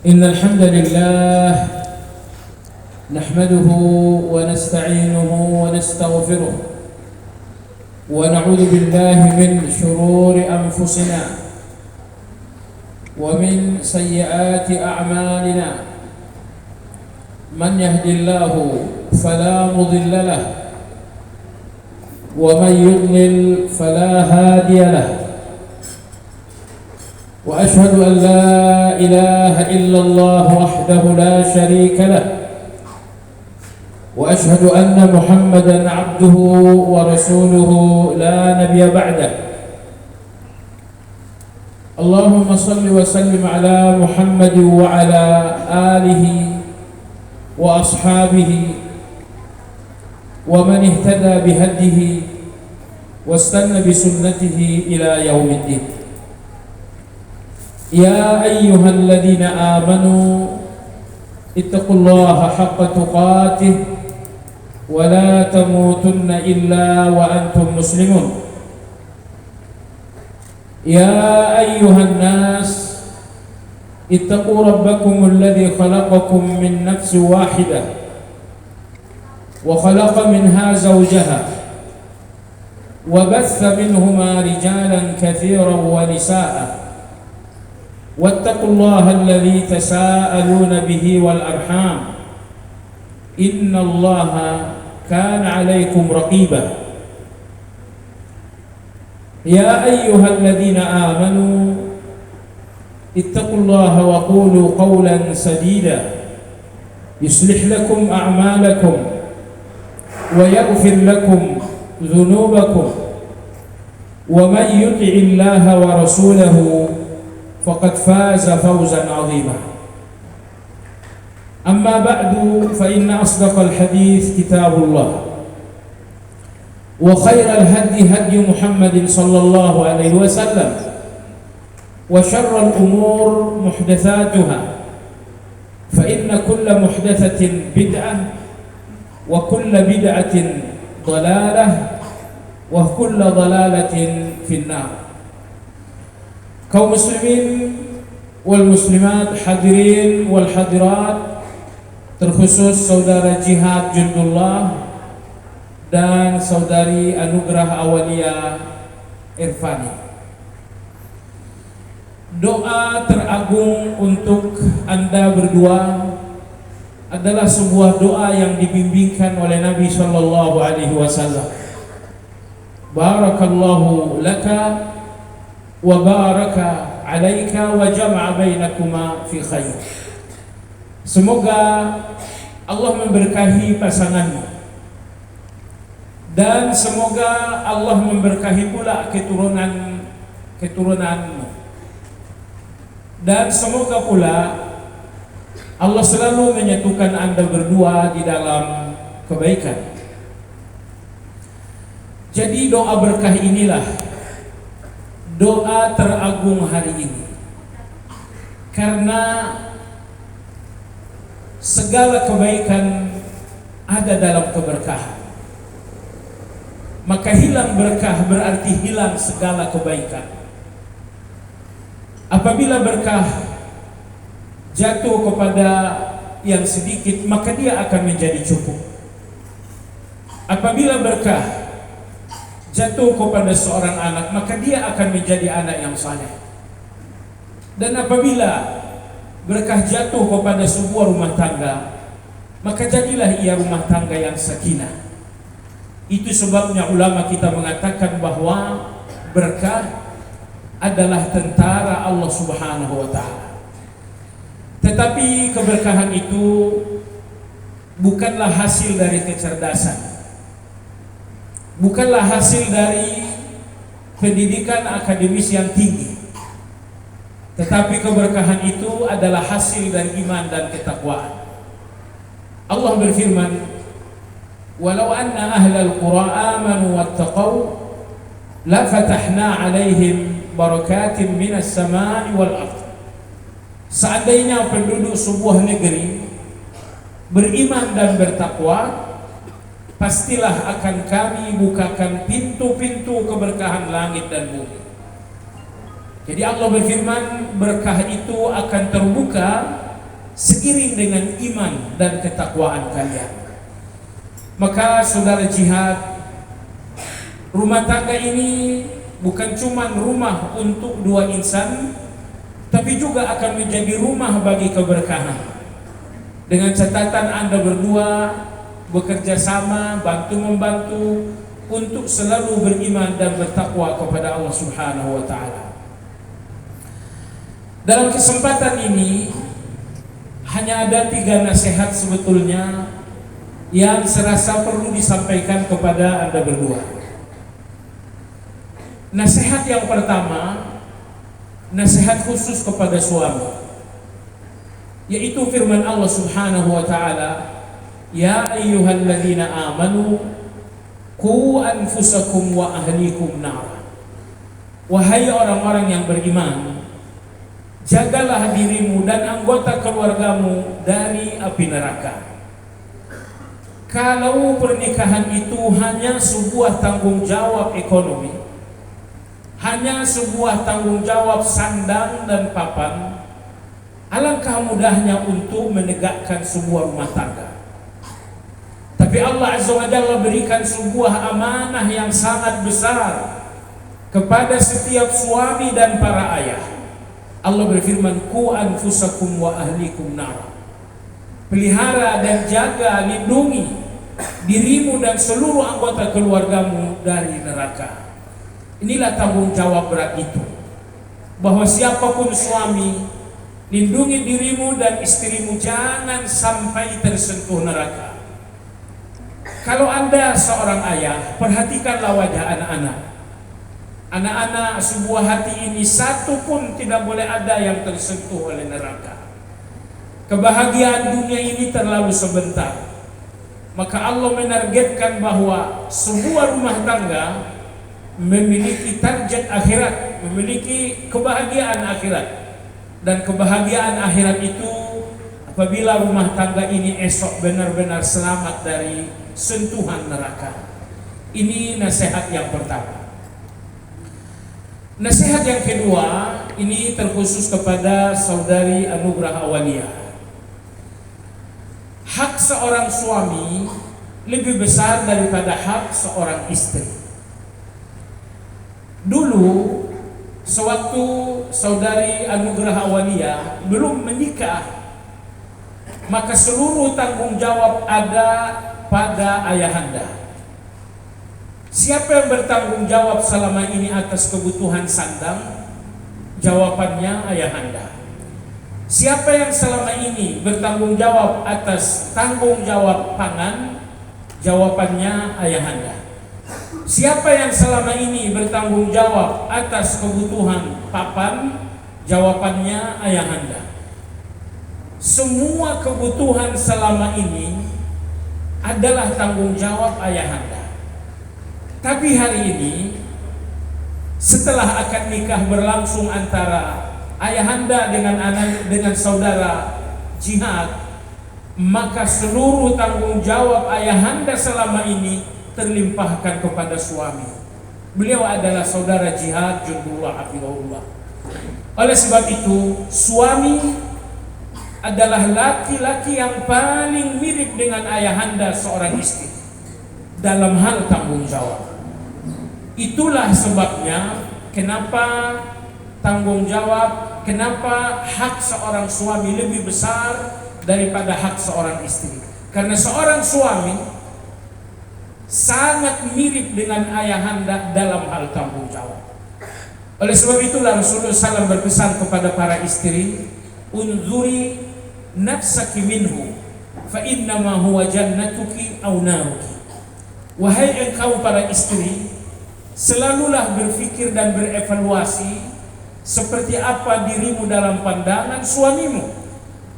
إن الحمد لله نحمده ونستعينه ونستغفره ونعوذ بالله من شرور أنفسنا ومن سيئات أعمالنا. من يهد الله فلا مضل له ومن يضلل فلا هادي له، وأشهد أن لا إله إلا الله وحده لا شريك له، وأشهد أن محمدا عبده ورسوله لا نبي بعده. اللهم صل وسلم على محمد وعلى آله وأصحابه ومن اهتدى بهديه واستنى بسنته إلى يوم الدين. يا أيها الذين آمنوا اتقوا الله حق تقاته ولا تموتن إلا وأنتم مسلمون. يا أيها الناس اتقوا ربكم الذي خلقكم من نفس واحدة وخلق منها زوجها وبث منهما رجالا كثيرا ونساء، واتقوا الله الذي تساءلون به والأرحام إن الله كان عليكم رقيبا. يا أيها الذين آمنوا اتقوا الله وقولوا قولا سديدا يصلح لكم أعمالكم ويغفر لكم ذنوبكم، ومن يطع الله ورسوله فقد فاز فوزا عظيما. أما بعد فإن أصدق الحديث كتاب الله، وخير الهدي هدي محمد صلى الله عليه وسلم، وشر الأمور محدثاتها، فإن كل محدثة بدعة وكل بدعة ضلالة وكل ضلالة في النار. Kaum muslimin wal muslimat, hadirin wal hadirat, terkhusus saudara Jihad Jundullah dan saudari Anugerah Awalia Irfani. Doa teragung untuk Anda berdua adalah sebuah doa yang dibimbingkan oleh Nabi sallallahu alaihi wasallam. Barakallahu laka wa baraka alaika wa jama'a bainakuma fi khair. Semoga Allah memberkahi pasanganmu, dan semoga Allah memberkahi pula keturunanmu, dan semoga pula Allah selalu menyatukan Anda berdua di dalam kebaikan. Jadi doa berkah inilah doa teragung hari ini, karena segala kebaikan ada dalam keberkahan. Maka hilang berkah berarti hilang segala kebaikan. Apabila berkah jatuh kepada yang sedikit, maka dia akan menjadi cukup. Apabila berkah jatuh kepada seorang anak, maka dia akan menjadi anak yang saleh. Dan apabila berkah jatuh kepada sebuah rumah tangga, maka jadilah ia rumah tangga yang sakinah. Itu sebabnya ulama kita mengatakan bahwa berkah adalah tentara Allah Subhanahu wa ta'ala. Tetapi keberkahan itu bukanlah hasil dari kecerdasan, bukanlah hasil dari pendidikan akademis yang tinggi, tetapi keberkahan itu adalah hasil dari iman dan ketakwaan. Allah berfirman, "Walau anna ahlal qura amanu wattaqau la fatahna 'alaihim barakatin minas sama'i wal ardh." Seandainya penduduk sebuah negeri beriman dan bertakwa, pastilah akan kami bukakan pintu-pintu keberkahan langit dan bumi. Jadi Allah berfirman, berkah itu akan terbuka seiring dengan iman dan ketakwaan kalian. Maka saudara jihad, rumah tangga ini bukan cuma rumah untuk dua insan, tapi juga akan menjadi rumah bagi keberkahan. Dengan catatan Anda berdua bekerja sama, bantu-membantu untuk selalu beriman dan bertakwa kepada Allah Subhanahu wa Ta'ala. Dalam kesempatan ini hanya ada 3 nasihat sebetulnya yang serasa perlu disampaikan kepada Anda berdua. Nasihat yang pertama, nasihat khusus kepada suami, yaitu firman Allah Subhanahu wa Ta'ala, ya ayyuhalladzina amanu qu anfusakum wa ahlikum nar. Wahai orang-orang yang beriman, jagalah dirimu dan anggota keluargamu dari api neraka. Kalau pernikahan itu hanya sebuah tanggung jawab ekonomi, hanya sebuah tanggung jawab sandang dan papan, alangkah mudahnya untuk menegakkan sebuah rumah tangga. Tapi Allah Azza wa Jalla berikan sebuah amanah yang sangat besar kepada setiap suami dan para ayah. Allah berfirman, qu anfusakum wa ahlikum nar. Pelihara dan jaga, lindungi dirimu dan seluruh anggota keluargamu dari neraka. Inilah tanggung jawab berat itu, bahwa siapapun suami, lindungi dirimu dan istrimu jangan sampai tersentuh neraka. Kalau Anda seorang ayah, perhatikanlah wajah anak-anak. Anak-anak, sebuah hati ini satu pun tidak boleh ada yang tersentuh oleh neraka. Kebahagiaan dunia ini terlalu sebentar. Maka Allah menargetkan bahwa sebuah rumah tangga memiliki target akhirat, memiliki kebahagiaan akhirat. Dan kebahagiaan akhirat itu apabila rumah tangga ini esok benar-benar selamat dari sentuhan neraka. Ini nasihat yang pertama. Nasihat yang kedua, ini terkhusus kepada saudari Anugrah Awaliyah. Hak seorang suami lebih besar daripada hak seorang istri. Dulu, sewaktu saudari Anugrah Awaliyah belum menikah, maka seluruh tanggung jawab ada pada ayahanda. Siapa yang bertanggung jawab selama ini atas kebutuhan sandang? Jawabannya ayahanda. Siapa yang selama ini bertanggung jawab atas tanggung jawab pangan? Jawabannya ayahanda. Siapa yang selama ini bertanggung jawab atas kebutuhan papan? Jawabannya ayahanda. Semua kebutuhan selama ini adalah tanggung jawab ayahanda. Tapi hari ini, setelah akad nikah berlangsung antara ayahanda dengan saudara jihad, maka seluruh tanggung jawab ayahanda selama ini terlimpahkan kepada suami. Beliau adalah saudara jihad Jundullah Hafizahullah. Oleh sebab itu, suami adalah laki-laki yang paling mirip dengan ayahanda seorang istri dalam hal tanggung jawab. Itulah sebabnya kenapa tanggung jawab, kenapa hak seorang suami lebih besar daripada hak seorang istri. Karena seorang suami sangat mirip dengan ayahanda dalam hal tanggung jawab. Oleh sebab itulah Rasulullah SAW berpesan kepada para istri, unzuri nafsaki minhu fa innama huwa jannatuki aw naruki. Wahai engkau para istri, selalulah berfikir dan berevaluasi seperti apa dirimu dalam pandangan suamimu,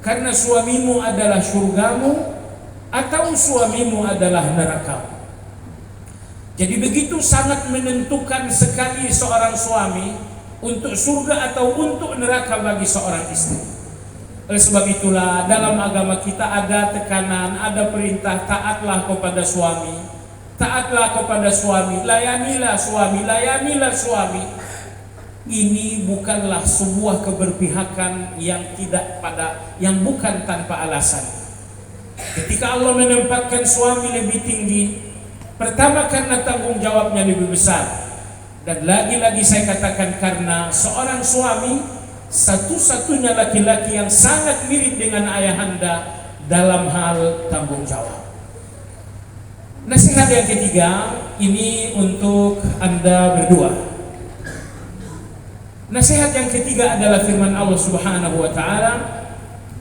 karena suamimu adalah surgamu atau suamimu adalah nerakamu. Jadi begitu sangat menentukan sekali seorang suami untuk surga atau untuk neraka bagi seorang istri. Oleh sebab itulah dalam agama kita ada tekanan, ada perintah, taatlah kepada suami, taatlah kepada suami, layanilah suami, layanilah suami. Ini bukanlah sebuah keberpihakan yang bukan tanpa alasan. Ketika Allah menempatkan suami lebih tinggi, pertama karena tanggung jawabnya lebih besar, dan lagi-lagi saya katakan karena seorang suami satu-satunya laki-laki yang sangat mirip dengan ayahanda dalam hal tanggung jawab. Nasihat yang ketiga ini untuk Anda berdua. Nasihat yang ketiga adalah firman Allah Subhanahu wa taala,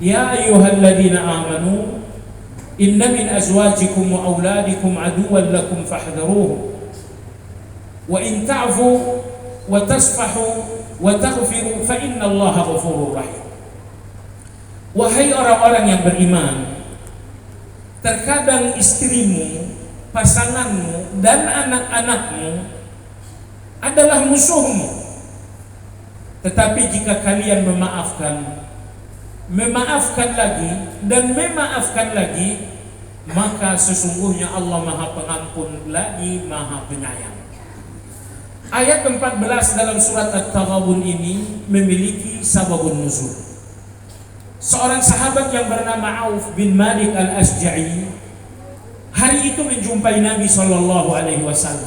"Ya ayyuhalladzina amanu inna min azwajikum wa auladikum aduwwan lakum fahdharuhum wa in ta'fu wa tasfahu wa taghfiru fa innallaha ghafurur rahim." Wahai orang-orang yang beriman, terkadang istrimu, pasanganmu dan anak-anakmu adalah musuhmu. Tetapi jika kalian memaafkan lagi dan memaafkan lagi, maka sesungguhnya Allah Maha Pengampun lagi Maha Penyayang. Ayat 14 dalam surat At-Taghabun ini memiliki sababun nuzul. Seorang sahabat yang bernama Auf bin Malik Al-Asja'i hari itu menjumpai Nabi SAW.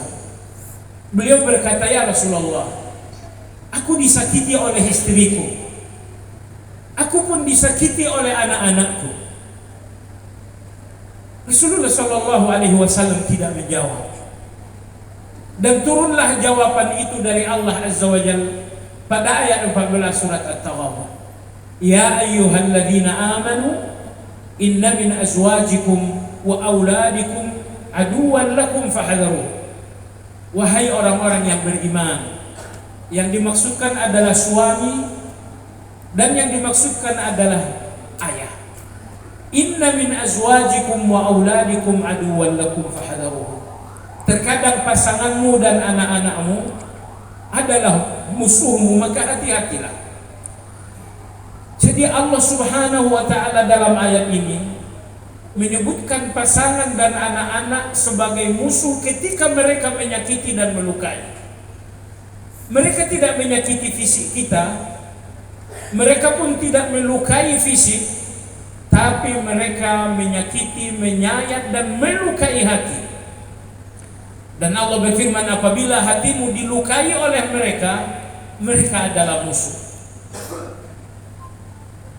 Beliau berkata, "Ya Rasulullah, aku disakiti oleh istriku. Aku pun disakiti oleh anak-anakku." Rasulullah SAW tidak menjawab. Dan turunlah jawaban itu dari Allah Azza wa Jalla pada ayat 14 surat At-Taghabun. "Ya ayyuhalladzina amanu inna min azwajikum wa auladikum aduwwan lakum fahdharuh." Wahai orang-orang yang beriman, yang dimaksudkan adalah suami dan yang dimaksudkan adalah ayah. Inna min azwajikum wa auladikum aduwwan lakum fahdharuh. Terkadang pasanganmu dan anak-anakmu adalah musuhmu, maka hati-hatilah. Jadi Allah Subhanahu wa taala dalam ayat ini menyebutkan pasangan dan anak-anak sebagai musuh ketika mereka menyakiti dan melukai. Mereka tidak menyakiti fisik kita, mereka pun tidak melukai fisik, tapi mereka menyakiti, menyayat dan melukai hati. Dan Allah berfirman, apabila hatimu dilukai oleh mereka, mereka adalah musuh.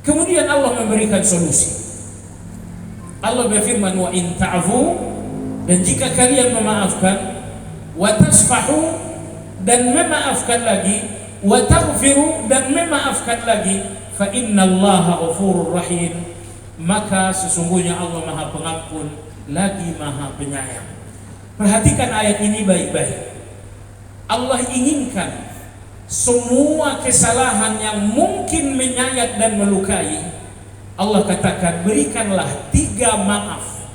Kemudian Allah memberikan solusi. Allah berfirman, "Wa in ta'fu," dan jika kalian memaafkan, "wa tasfahu," dan memaafkan lagi, "wa taghfiru," dan memaafkan lagi, "fa innallaha ghafurur rahim," maka sesungguhnya Allah Maha Pengampun lagi Maha Penyayang. Perhatikan ayat ini baik-baik. Allah inginkan semua kesalahan yang mungkin menyayat dan melukai, Allah katakan berikanlah 3 maaf.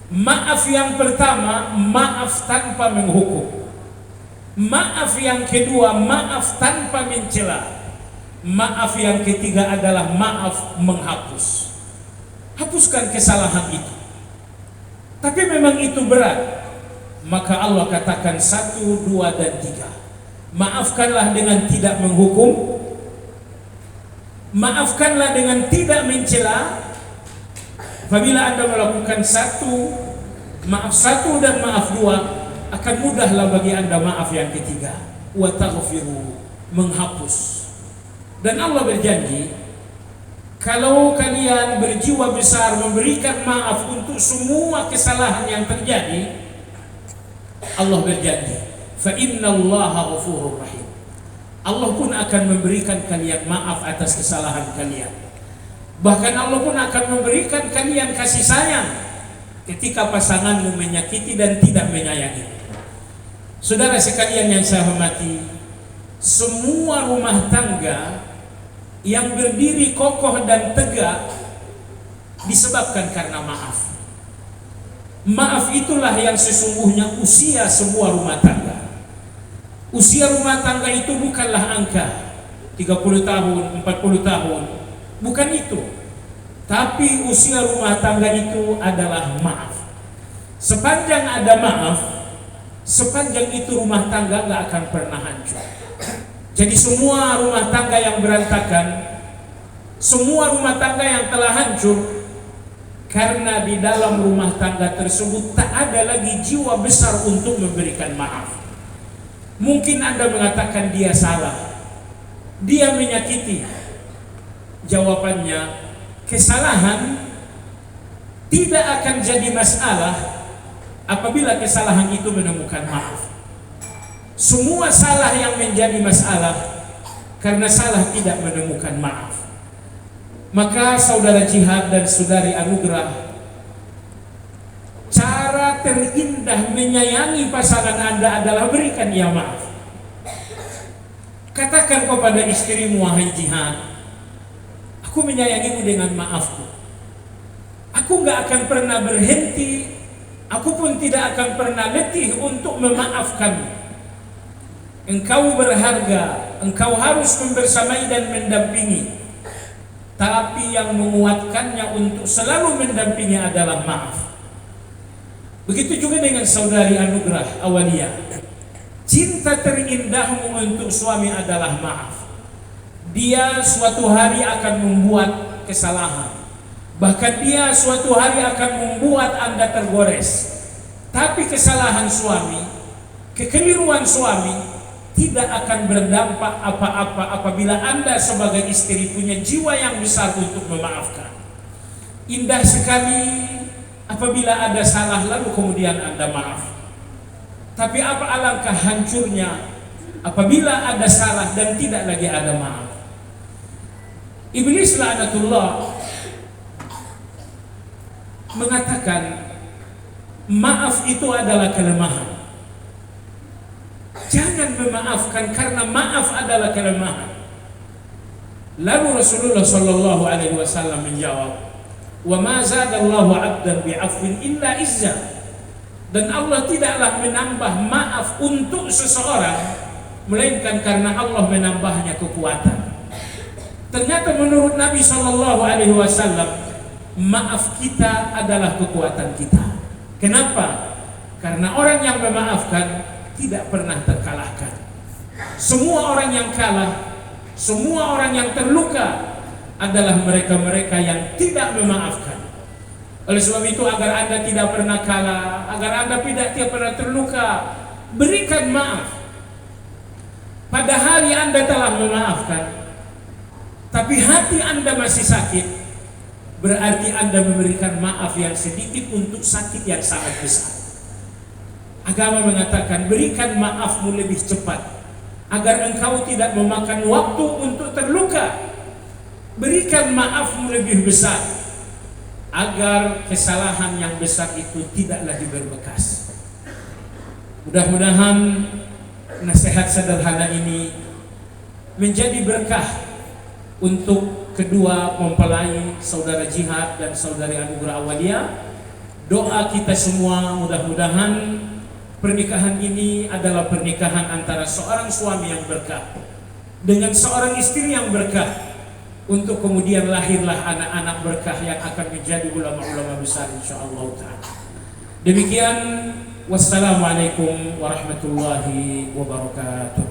Maaf yang pertama, maaf tanpa menghukum. Maaf yang kedua, maaf tanpa mencela. Maaf yang ketiga adalah maaf menghapus. Hapuskan kesalahan itu. Tapi memang itu berat. Maka Allah katakan 1, 2, dan 3. Maafkanlah dengan tidak menghukum, maafkanlah dengan tidak mencela. Apabila Anda melakukan maaf satu dan maaf 2, akan mudahlah bagi Anda maaf yang ketiga. Wa taghfiru, menghapus. Dan Allah berjanji, kalau kalian berjiwa besar memberikan maaf untuk semua kesalahan yang terjadi, Allah berjanji, fa innallaha ghafurur rahim. Allah pun akan memberikan kalian maaf atas kesalahan kalian. Bahkan Allah pun akan memberikan kalian kasih sayang ketika pasanganmu menyakiti dan tidak menyayangi. Saudara sekalian yang saya hormati, semua rumah tangga yang berdiri kokoh dan tegak disebabkan karena maaf. Maaf itulah yang sesungguhnya usia sebuah rumah tangga. Usia rumah tangga itu bukanlah angka 30 tahun, 40 tahun, bukan itu. Tapi usia rumah tangga itu adalah maaf. Sepanjang ada maaf, sepanjang itu rumah tangga gak akan pernah hancur. Jadi semua rumah tangga yang berantakan, semua rumah tangga yang telah hancur, karena di dalam rumah tangga tersebut tak ada lagi jiwa besar untuk memberikan maaf. Mungkin Anda mengatakan dia salah, dia menyakiti. Jawabannya, kesalahan tidak akan jadi masalah apabila kesalahan itu menemukan maaf. Semua salah yang menjadi masalah karena salah tidak menemukan maaf. Maka saudara Jihad dan saudari Anugrah, cara terindah menyayangi pasangan Anda adalah berikan ia maaf. Katakan kepada istrimu, wahai Jihad, aku menyayangimu dengan maafku. Aku gak akan pernah berhenti, aku pun tidak akan pernah letih untuk memaafkanmu. Engkau berharga, engkau harus membersamai dan mendampingi. Tapi yang menguatkannya untuk selalu mendampingi adalah maaf. Begitu juga dengan saudari Anugrah Awalia. Cinta terindahmu untuk suami adalah maaf. Dia suatu hari akan membuat kesalahan, bahkan dia suatu hari akan membuat Anda tergores. Tapi kesalahan suami, kekeliruan suami tidak akan berdampak apa-apa apabila Anda sebagai istri punya jiwa yang besar untuk memaafkan. Indah sekali apabila ada salah lalu kemudian Anda maaf. Tapi apa alangkah hancurnya apabila ada salah dan tidak lagi ada maaf. Iblis laknatullah mengatakan maaf itu adalah kelemahan. Jangan memaafkan karena maaf adalah kelemahan. Lalu Rasulullah sallallahu alaihi wasallam menjawab, "Wa ma zadallahu 'abdan bi'afwin illa izzah." Dan Allah tidaklah menambah maaf untuk seseorang melainkan karena Allah menambahnya kekuatan. Ternyata menurut Nabi sallallahu alaihi wasallam, maaf kita adalah kekuatan kita. Kenapa? Karena orang yang memaafkan tidak pernah terkalahkan. Semua orang yang kalah, semua orang yang terluka adalah mereka-mereka yang tidak memaafkan. Oleh sebab itu, agar Anda tidak pernah kalah, agar Anda tidak pernah terluka, berikan maaf. Pada hari Anda telah memaafkan, tapi hati Anda masih sakit, berarti Anda memberikan maaf yang sedikit untuk sakit yang sangat besar. Agama mengatakan berikan maafmu lebih cepat agar engkau tidak memakan waktu untuk terluka. Berikan maafmu lebih besar agar kesalahan yang besar itu tidak lagi berbekas. Mudah-mudahan nasihat sederhana ini menjadi berkah untuk kedua mempelai, saudara Jihad dan saudari Anugrah Awalia. Doa kita semua mudah-mudahan pernikahan ini adalah pernikahan antara seorang suami yang berkah dengan seorang istri yang berkah, untuk kemudian lahirlah anak-anak berkah yang akan menjadi ulama-ulama besar insyaallah ta'ala. Demikian, wassalamualaikum warahmatullahi wabarakatuh.